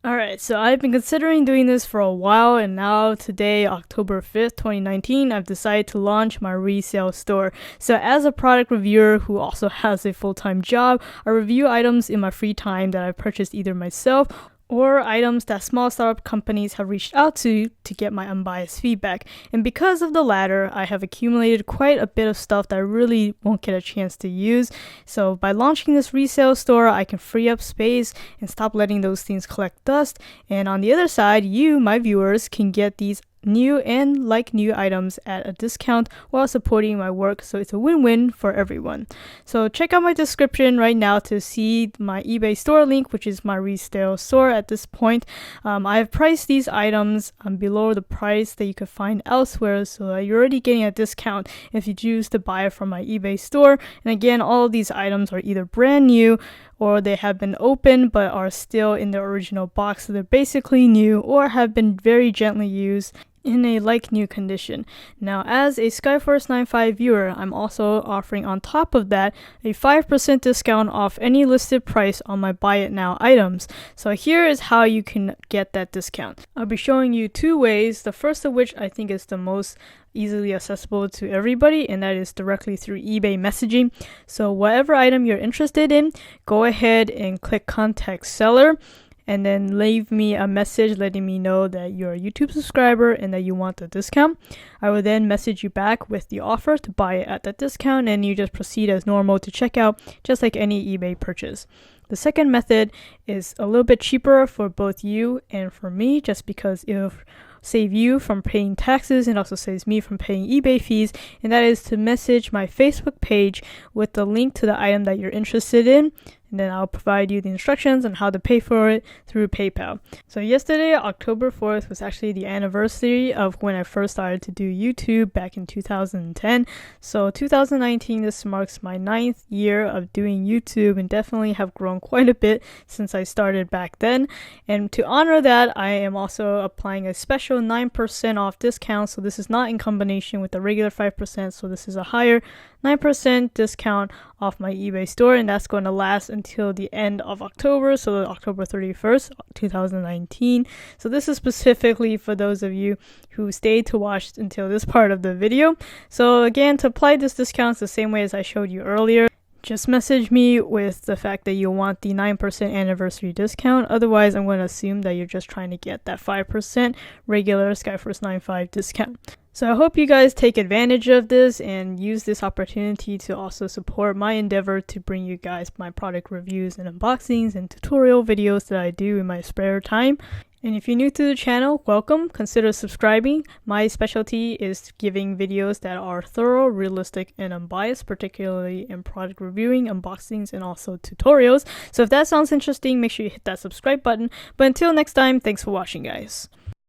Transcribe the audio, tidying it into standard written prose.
Alright, so I've been considering doing this for a while, and now today, October 5th, 2019, I've decided to launch my resale store. So as a product reviewer who also has a full-time job, I review items in my free time that I've purchased either myself or items that small startup companies have reached out to get my unbiased feedback. And because of the latter, I have accumulated quite a bit of stuff that I really won't get a chance to use. So by launching this resale store, I can free up space and stop letting those things collect dust. And on the other side, you, my viewers, can get these new and like new items at a discount while supporting my work, so it's a win-win for everyone. So check out my description right now to see my eBay store link, which is my resale store at this point. I have priced these items below the price that you could find elsewhere, so that you're already getting a discount if you choose to buy it from my eBay store. And again, all of these items are either brand new or they have been opened but are still in the original box, so they're basically new or have been very gently used in a like-new condition. Now, as a Skyforce 95 viewer, I'm also offering on top of that a 5% discount off any listed price on my Buy It Now items. So here is how you can get that discount. I'll be showing you two ways, the first of which I think is the most easily accessible to everybody, and that is directly through eBay messaging. So whatever item you're interested in, go ahead and click Contact Seller, and then leave me a message letting me know that you're a YouTube subscriber and that you want the discount. I will then message you back with the offer to buy it at that discount, and you just proceed as normal to checkout, just like any eBay purchase. The second method is a little bit cheaper for both you and for me, just because it'll save you from paying taxes and also saves me from paying eBay fees, and that is to message my Facebook page with the link to the item that you're interested in, and then I'll provide you the instructions on how to pay for it through PayPal. So yesterday, October 4th, was actually the anniversary of when I first started to do YouTube back in 2010. So 2019, this marks my 9th year of doing YouTube, and definitely have grown quite a bit since I started back then. And to honor that, I am also applying a special 9% off discount. So this is not in combination with the regular 5%, so this is a higher 9% discount off my eBay store, and that's going to last until the end of October, so October 31st, 2019. So this is specifically for those of you who stayed to watch until this part of the video. So again, to apply this discount the same way as I showed you earlier, just message me with the fact that you want the 9% anniversary discount. Otherwise, I'm going to assume that you're just trying to get that 5% regular Skyforce 95 discount. So I hope you guys take advantage of this and use this opportunity to also support my endeavor to bring you guys my product reviews and unboxings and tutorial videos that I do in my spare time. And if you're new to the channel, welcome. Consider subscribing. My specialty is giving videos that are thorough, realistic, and unbiased, particularly in product reviewing, unboxings, and also tutorials. So if that sounds interesting, make sure you hit that subscribe button. But until next time, thanks for watching, guys.